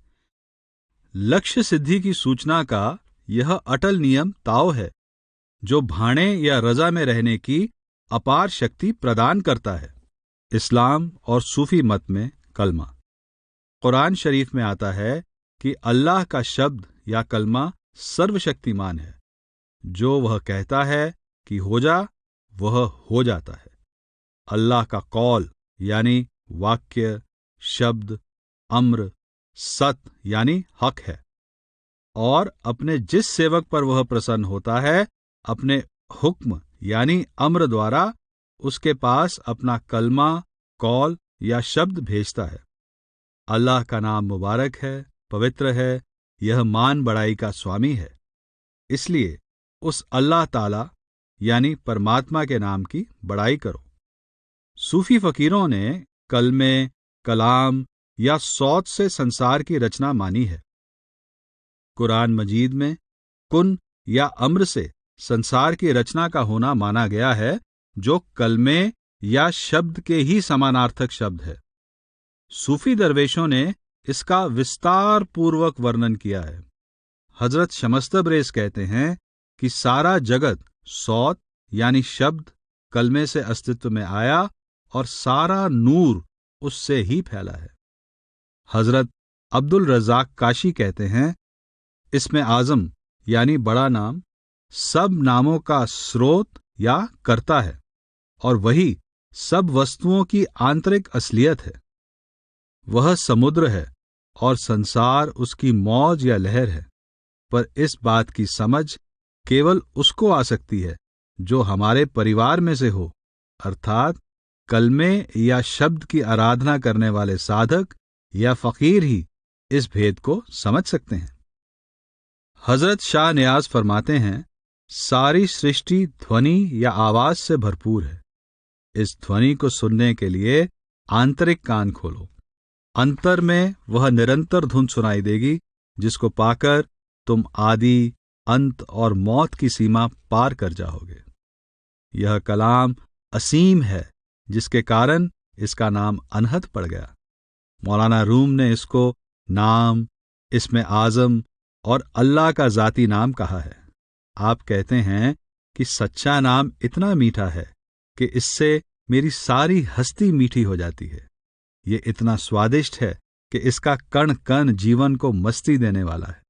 लक्ष्य सिद्धि की सूचना का यह अटल नियम ताओ है, जो भाणे या रजा में रहने की अपार शक्ति प्रदान करता है। इस्लाम और सूफी मत में कलमा। कुरान शरीफ में आता है कि अल्लाह का शब्द या कलमा सर्वशक्तिमान है। जो वह कहता है कि हो जा, वह हो जाता है। अल्लाह का कौल यानी वाक्य, शब्द, अम्र, सत यानी हक है, और अपने जिस सेवक पर वह प्रसन्न होता है, अपने हुक्म यानी अम्र द्वारा उसके पास अपना कलमा कौल या शब्द भेजता है। अल्लाह का नाम मुबारक है, पवित्र है, यह मान बढ़ाई का स्वामी है। इसलिए उस अल्लाह ताला यानी परमात्मा के नाम की बड़ाई करो। सूफी फकीरों ने कलमे, कलाम या सौत से संसार की रचना मानी है। कुरान मजीद में कुन या अम्र से संसार की रचना का होना माना गया है, जो कलमे या शब्द के ही समानार्थक शब्द है। सूफी दरवेशों ने इसका विस्तार पूर्वक वर्णन किया है। हजरत शमस्तबरेज कहते हैं कि सारा जगत सौत यानी शब्द कलमे से अस्तित्व में आया और सारा नूर उससे ही फैला है। हजरत अब्दुल रज़ाक काशी कहते हैं, इसमें आज़म यानी बड़ा नाम सब नामों का स्रोत या कर्ता है और वही सब वस्तुओं की आंतरिक असलियत है। वह समुद्र है और संसार उसकी मौज या लहर है, पर इस बात की समझ केवल उसको आ सकती है जो हमारे परिवार में से हो, अर्थात कलमे या शब्द की आराधना करने वाले साधक या फकीर ही इस भेद को समझ सकते हैं। हजरत शाह नियाज फरमाते हैं, सारी सृष्टि ध्वनि या आवाज से भरपूर है। इस ध्वनि को सुनने के लिए आंतरिक कान खोलो। अंतर में वह निरंतर धुन सुनाई देगी, जिसको पाकर तुम आदि, अंत और मौत की सीमा पार कर जाओगे। यह कलाम असीम है, जिसके कारण इसका नाम अनहद पड़ गया। मौलाना रूम ने इसको नाम, इसमें आज़म और अल्लाह का जाती नाम कहा है। आप कहते हैं कि सच्चा नाम इतना मीठा है कि इससे मेरी सारी हस्ती मीठी हो जाती है। ये इतना स्वादिष्ट है कि इसका कण कण जीवन को मस्ती देने वाला है।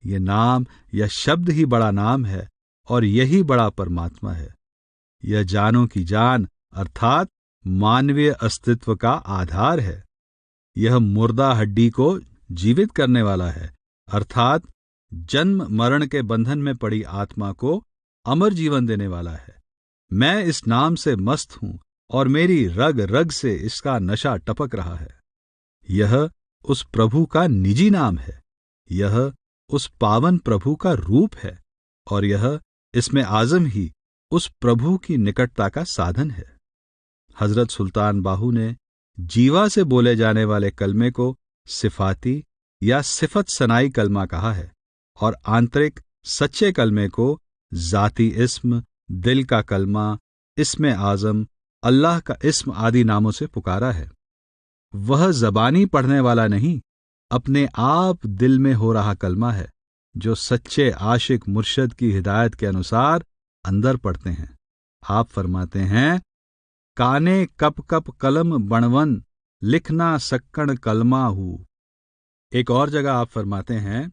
ये नाम या शब्द ही बड़ा नाम है और यही बड़ा परमात्मा है। यह जानों की जान अर्थात मानवीय अस्तित्व का आधार है। यह मुर्दा हड्डी को जीवित करने वाला है, अर्थात जन्म मरण के बंधन में पड़ी आत्मा को अमर जीवन देने वाला है। मैं इस नाम से मस्त हूं और मेरी रग रग से इसका नशा टपक रहा है। यह उस प्रभु का निजी नाम है, यह उस पावन प्रभु का रूप है और यह इसमें आज़म ही उस प्रभु की निकटता का साधन है। हजरत सुल्तान बाहू ने जीवा से बोले जाने वाले कलमे को सिफाती या सिफत सनाई कलमा कहा है और आंतरिक सच्चे कलमे को जाती इस्म, दिल का कलमा, इसमें आज़म, अल्लाह का इस्म आदि नामों से पुकारा है। वह जबानी पढ़ने वाला नहीं, अपने आप दिल में हो रहा कलमा है, जो सच्चे आशिक मुर्शद की हिदायत के अनुसार अंदर पढ़ते हैं। आप फरमाते हैं, काने कप कप कलम बणवन, लिखना सक्कण कलमा हूँ। एक और जगह आप फरमाते हैं,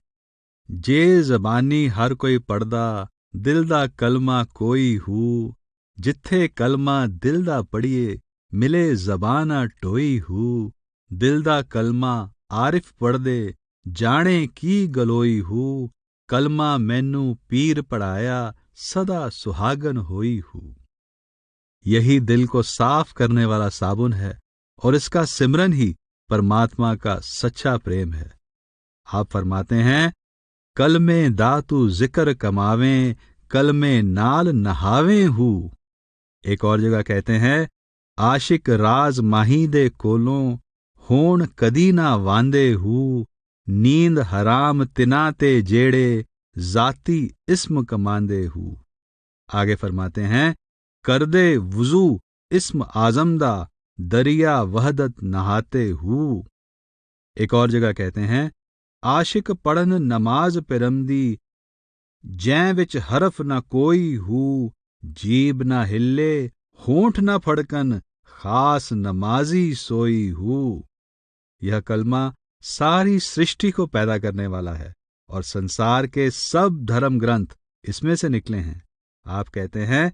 जे जबानी हर कोई पढ़दा, दिल दा कलमा कोई हू, जिथे कलमा दिल दा पढ़िए, मिले जबाना टोई हू। दिल दा कलमा आरिफ पढ़ दे, जाने की गलोई हू, कलमा मैनू पीर पढ़ाया, सदा सुहागन होई हू। यही दिल को साफ करने वाला साबुन है और इसका सिमरन ही परमात्मा का सच्चा प्रेम है। आप फरमाते हैं, कल में दातू जिक्र कमावें, कल में नाल नहावें हूँ। एक और जगह कहते हैं, आशिक राज माही दे कोलों, होण कदी ना वांदे हूँ, नींद हराम तिनाते जेड़े, जाती इस्म कमांदे हूँ। आगे फरमाते हैं, कर दे वुजू इस्म आजमदा, दरिया वहदत नहाते हूँ। एक और जगह कहते हैं, आशिक पढ़न नमाज पिरमदी, जै विच हरफ न कोई हूँ, जीब न हिले होंठ न फड़कन, खास नमाजी सोई हूँ। यह कलमा सारी सृष्टि को पैदा करने वाला है और संसार के सब धर्म ग्रंथ इसमें से निकले हैं। आप कहते हैं,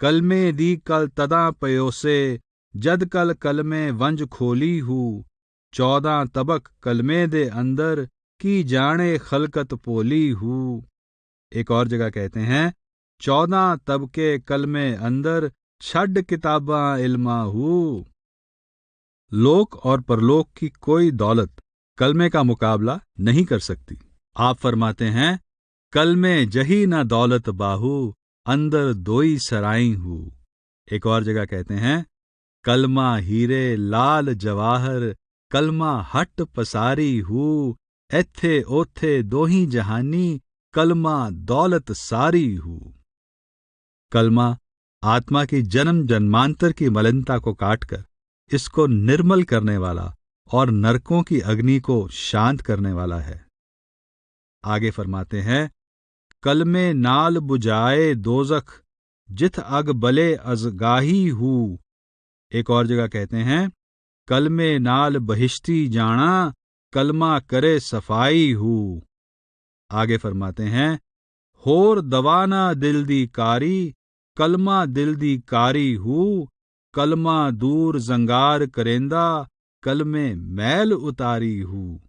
कलमे दी कल तदा पयोसे, जद कल कलमे वंज खोली हूँ, 14 तबक कलमे दे अंदर, की जाने खलकत पोली हूँ। एक और जगह कहते हैं, 14 तबके कलमे अंदर, छड किताबां इल्मा हूँ। लोक और परलोक की कोई दौलत कलमे का मुकाबला नहीं कर सकती। आप फरमाते हैं, कलमे जही ना दौलत बाहू, अंदर दोई सराई हूँ। एक और जगह कहते हैं, कलमा हीरे लाल जवाहर, कलमा हट पसारी हूँ, एथे ओथे दोही जहानी, कलमा दौलत सारी हूँ। कलमा आत्मा की जन्म जन्मांतर की मलिनता को काटकर इसको निर्मल करने वाला और नरकों की अग्नि को शांत करने वाला है। आगे फरमाते हैं, कलमे नाल बुझाए दोजख, जिथ अग बले अजगाही हूँ। एक और जगह कहते हैं, कलमे नाल बहिश्ती जाना, कलमा करे सफाई हूँ। आगे फरमाते हैं, होर दवाना दिल दी कारी, कलमा दिल दी कारी हूँ, कलमा दूर जंगार करेंदा, कलमे मैल उतारी हूँ।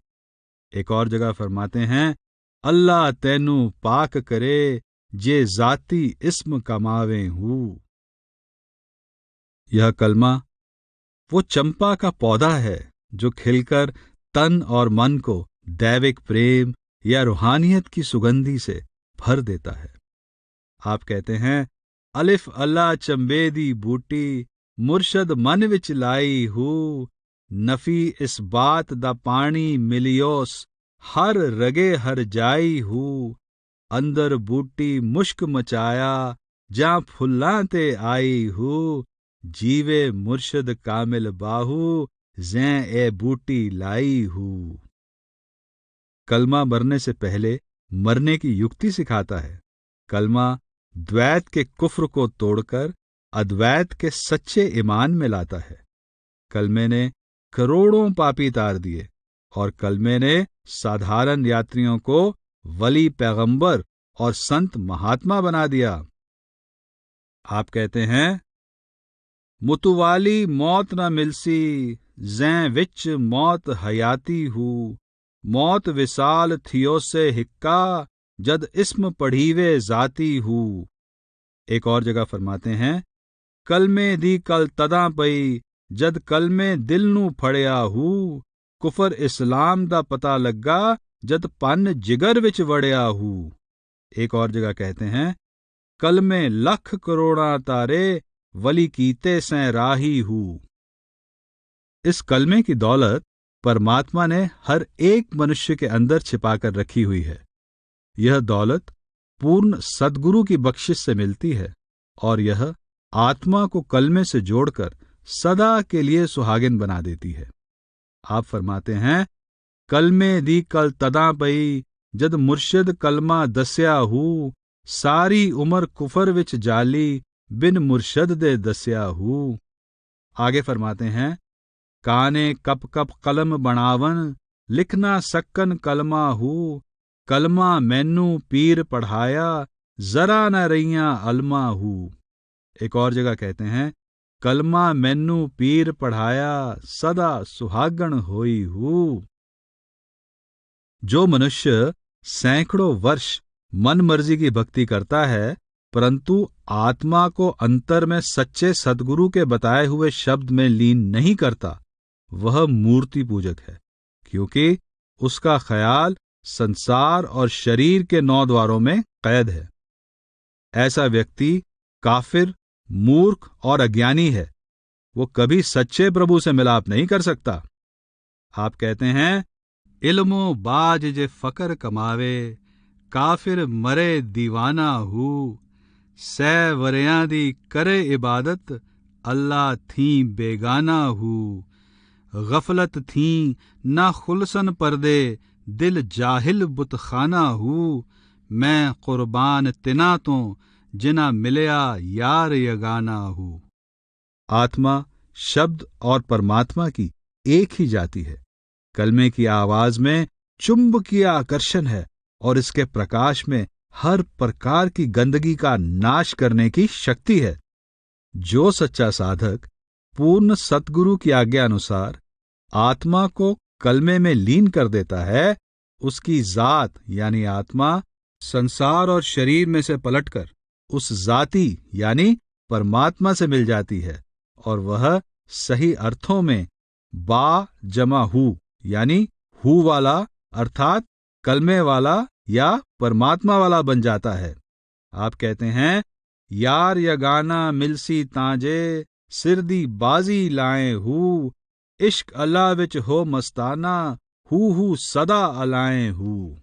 एक और जगह फरमाते हैं, अल्लाह तैनू पाक करे, जे जाती इस्म कमावे हूँ। यह कलमा वो चंपा का पौधा है जो खिलकर तन और मन को दैविक प्रेम या रूहानियत की सुगंधी से भर देता है। आप कहते हैं, अलिफ अल्लाह चंबेदी बूटी, मुर्शद मन विच लाई हूँ, नफी इस बात दा पानी मिलियोस, हर रगे हर जाई हूँ, अंदर बूटी मुश्क मचाया, जा फुल्लां ते आई हूँ, जीवे मुर्शद कामिल बाहू, जैं ए बूटी लाई हूँ। कलमा मरने से पहले मरने की युक्ति सिखाता है। कलमा द्वैत के कुफ्र को तोड़कर अद्वैत के सच्चे ईमान में लाता है। कलमे ने करोड़ों पापी तार दिए और कलमे ने साधारण यात्रियों को वली पैगंबर और संत महात्मा बना दिया। आप कहते हैं, मुतुवाली मौत न मिलसी, जैं विच मौत हयाती हूँ, मौत विसाल थियो से हिक्का, जद इस्म पढ़ीवे जाती हूँ। एक और जगह फरमाते हैं, कलमे दी कल तदा पई, जद कलमे दिल नू फड़िया हूँ, कुफर इस्लाम दा पता लग्गा, जद पन जिगर विच वड़िया हूँ। एक और जगह कहते हैं, कलमे लख करोड़ा तारे, वली कीते सैं राही हूँ। इस कलमे की दौलत परमात्मा ने हर एक मनुष्य के अंदर छिपाकर रखी हुई है। यह दौलत पूर्ण सद्गुरु की बख्शिश से मिलती है और यह आत्मा को कलमे से जोड़कर सदा के लिए सुहागिन बना देती है। आप फरमाते हैं, कलमे दी कल तदा पई, जद मुर्शिद कलमा दस्या हूँ, सारी उमर कुफर विच जाली, बिन मुर्शद दे दस्या हूँ। आगे फरमाते हैं, काने कप कप कलम बनावन, लिखना सक्कन कलमा हूँ, कलमा मैनू पीर पढ़ाया, जरा न रैया अलमा हूँ। एक और जगह कहते हैं, कलमा मैनू पीर पढ़ाया, सदा सुहागण होई हूँ। जो मनुष्य सैकड़ों वर्ष मन मर्जी की भक्ति करता है परंतु आत्मा को अंतर में सच्चे सद्गुरु के बताए हुए शब्द में लीन नहीं करता, वह मूर्ति पूजक है, क्योंकि उसका ख्याल संसार और शरीर के 9 द्वारों में कैद है। ऐसा व्यक्ति काफिर, मूर्ख और अज्ञानी है। वो कभी सच्चे प्रभु से मिलाप नहीं कर सकता। आप कहते हैं, इल्मो बाज जे फकर कमावे, काफिर मरे दीवाना हूँ, सै वरियां दी करे इबादत, अल्लाह थी बेगाना हूँ, गफलत थी ना खुलसन पर्दे, दिल जाहिल बुतखाना हूँ, मैं कुर्बान तिना तो, जिना मिलया यार यगाना हूँ। आत्मा, शब्द और परमात्मा की एक ही जाति है। कलमे की आवाज में चुंबकीय आकर्षण है और इसके प्रकाश में हर प्रकार की गंदगी का नाश करने की शक्ति है। जो सच्चा साधक पूर्ण सतगुरु की आज्ञा अनुसार आत्मा को कलमे में लीन कर देता है, उसकी जात यानी आत्मा संसार और शरीर में से पलटकर उस जाति यानी परमात्मा से मिल जाती है और वह सही अर्थों में बा जमा हु यानी हु वाला अर्थात कलमे वाला या परमात्मा वाला बन जाता है। आप कहते हैं, यार यगाना मिलसी तांजे सिरदी बाजी लाए हु, इश्क अल्लाह विच हो मस्ताना हु सदा अलाए हु।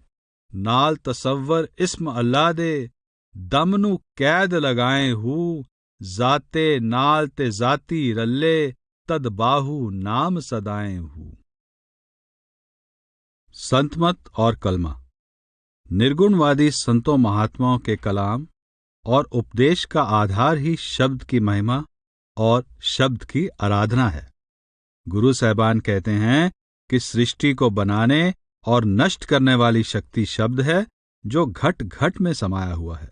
नाल तसव्वर इस्म अल्लाह दे दम नू कैद लगाए हु, जाते नाल ते जाती रल्ले तद बाहु नाम सदाए हु। संतमत और कलमा। निर्गुणवादी संतों महात्माओं के कलाम और उपदेश का आधार ही शब्द की महिमा और शब्द की आराधना है। गुरु साहबान कहते हैं कि सृष्टि को बनाने और नष्ट करने वाली शक्ति शब्द है, जो घट घट में समाया हुआ है।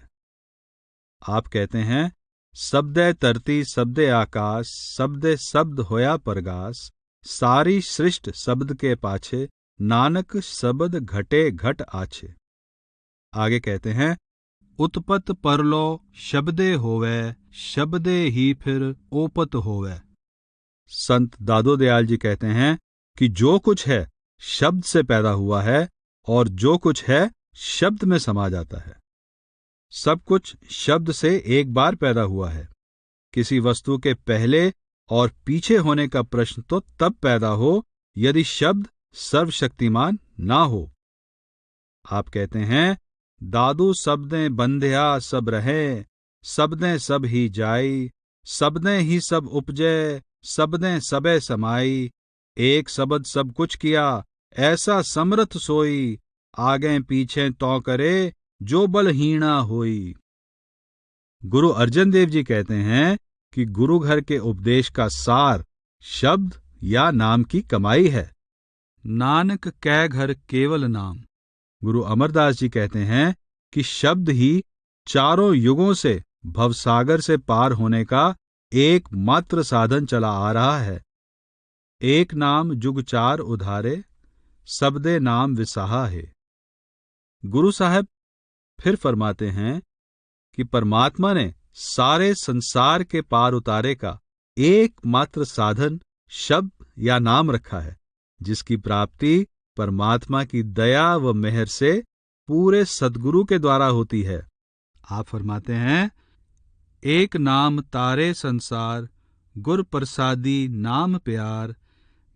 आप कहते हैं, शब्दे तरती शब्दे आकाश शब्दे शब्द होया परगास, सारी सृष्ट शब्द के पाछे नानक शब्द घटे घट आछे। आगे कहते हैं, उत्पत परलो शब्दे होवे शब्दे ही फिर ओपत होवे। संत दादो दयाल जी कहते हैं कि जो कुछ है शब्द से पैदा हुआ है और जो कुछ है शब्द में समा जाता है। सब कुछ शब्द से एक बार पैदा हुआ है। किसी वस्तु के पहले और पीछे होने का प्रश्न तो तब पैदा हो यदि शब्द सर्वशक्तिमान ना हो। आप कहते हैं, दादू सबदें बंध्या सब रहे सबदें सब ही जाई, सबदें ही सब उपजे सबदें सबे समाई, एक शब्द सब कुछ किया ऐसा समर्थ सोई, आगे पीछे तो करे जो बलहीना होई। गुरु अर्जन देव जी कहते हैं कि गुरु घर के उपदेश का सार शब्द या नाम की कमाई है। नानक कै घर केवल नाम। गुरु अमरदास जी कहते हैं कि शब्द ही चारों युगों से भवसागर से पार होने का एकमात्र साधन चला आ रहा है। एक नाम जुग चार उधारे सबदे नाम विसाहा है। गुरु साहब फिर फरमाते हैं कि परमात्मा ने सारे संसार के पार उतारे का एकमात्र साधन शब्द या नाम रखा है, जिसकी प्राप्ति परमात्मा की दया व मेहर से पूरे सद्गुरु के द्वारा होती है। आप फरमाते हैं, एक नाम तारे संसार गुर प्रसादी नाम प्यार,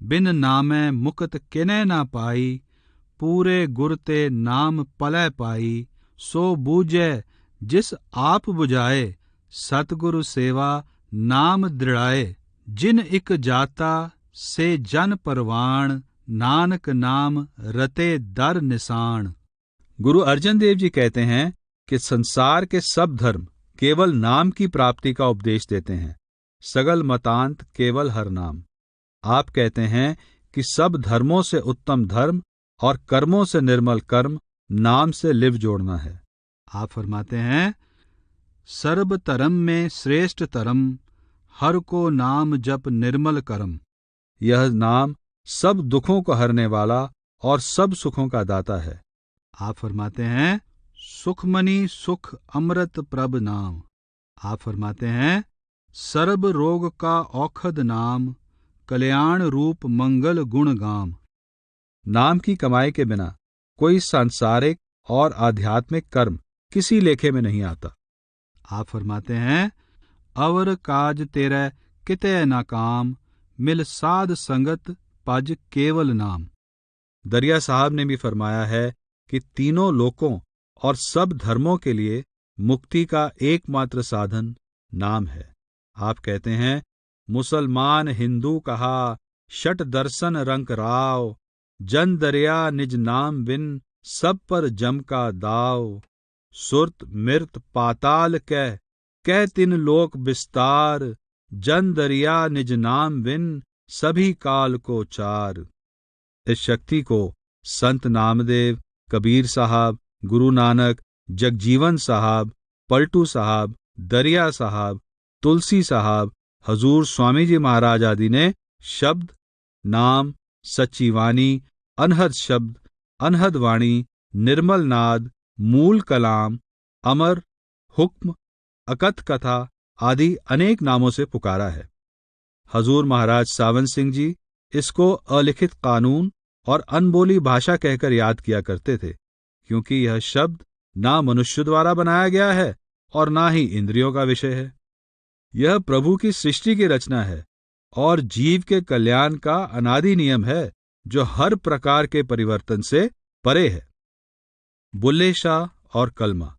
बिन नामै मुकत किनै ना पाई, पूरे गुर ते नाम पलै पाई, सो बूझै जिस आप बुझाए, सतगुरु सेवा नाम दृढ़ाए, जिन इक जाता से जन परवाण, नानक नाम रते दर निशान। गुरु अर्जन देव जी कहते हैं कि संसार के सब धर्म केवल नाम की प्राप्ति का उपदेश देते हैं, सगल मतांत केवल हर नाम। आप कहते हैं कि सब धर्मों से उत्तम धर्म और कर्मों से निर्मल कर्म नाम से लिव जोड़ना है। आप फरमाते हैं, सर्ब धर्म में श्रेष्ठ धर्म, हर को नाम जप निर्मल करम। यह नाम सब दुखों को हरने वाला और सब सुखों का दाता है। आप फरमाते हैं, सुखमणि सुख अमृत प्रभ नाम। आप फरमाते हैं, सर्ब रोग का औखद नाम, कल्याण रूप मंगल गुण गाम। नाम की कमाई के बिना कोई सांसारिक और आध्यात्मिक कर्म किसी लेखे में नहीं आता। आप फरमाते हैं, अवर काज तेरे किते ना काम, मिल साध संगत पज केवल नाम। दरिया साहब ने भी फरमाया है कि तीनों लोकों और सब धर्मों के लिए मुक्ति का एकमात्र साधन नाम है। आप कहते हैं, मुसलमान हिंदू कहा शट दर्शन रंक राव, जन दरिया निज नाम बिन सब पर जम का दाव, सुरत मृत पाताल कह तिन लोक विस्तार, जन दरिया निज नाम बिन सभी काल को चार। इस शक्ति को संत नामदेव, कबीर साहब, गुरु नानक, जगजीवन साहब, पलटू साहब, दरिया साहब, तुलसी साहब, हजूर स्वामी जी महाराज आदि ने शब्द, नाम, सच्ची वाणी, अनहद शब्द, अनहद वाणी, निर्मल नाद, मूल कलाम, अमर, हुक्म, अकथ कथा आदि अनेक नामों से पुकारा है। हजूर महाराज सावन सिंह जी, इसको अलिखित कानून और अनबोली भाषा कहकर याद किया करते थे, क्योंकि यह शब्द ना मनुष्य द्वारा बनाया गया है और ना ही इंद्रियों का विषय है। यह प्रभु की सृष्टि की रचना है और जीव के कल्याण का अनादि नियम है, जो हर प्रकार के परिवर्तन से परे है। बुल्ले शाह और कलमा।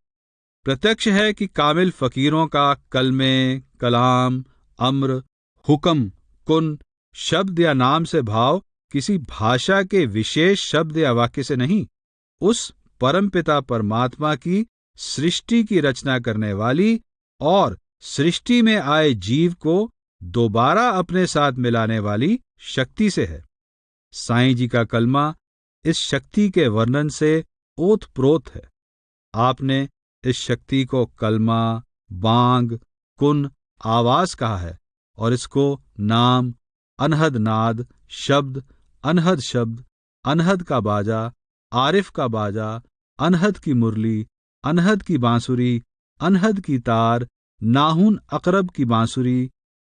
प्रत्यक्ष है कि कामिल फकीरों का कलमे, कलाम, अम्र, हुक्म, कुन शब्द या नाम से भाव किसी भाषा के विशेष शब्द या वाक्य से नहीं, उस परमपिता परमात्मा की सृष्टि की रचना करने वाली और सृष्टि में आए जीव को दोबारा अपने साथ मिलाने वाली शक्ति से है। साईं जी का कलमा इस शक्ति के वर्णन से ओतप्रोत है। आपने इस शक्ति को कलमा, बांग, कुन, आवाज कहा है और इसको नाम, अनहद नाद, शब्द, अनहद का बाजा, आरिफ का बाजा, अनहद की मुरली, अनहद की बांसुरी, अनहद की तार, नाहुन अकरब की बांसुरी,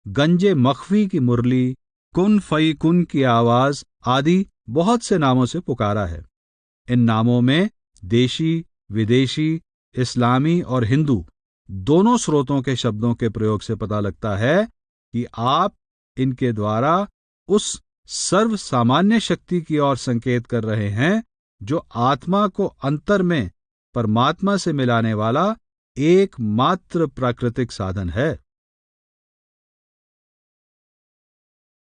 गंजे मखफी की मुरली, कुन फई कुन की आवाज आदि बहुत से नामों से पुकारा है। इन नामों में देशी, विदेशी, इस्लामी और हिंदू दोनों स्रोतों के शब्दों के प्रयोग से पता लगता है कि आप इनके द्वारा उस सर्व सामान्य शक्ति की ओर संकेत कर रहे हैं, जो आत्मा को अंतर में परमात्मा से मिलाने वाला एकमात्र प्राकृतिक साधन है।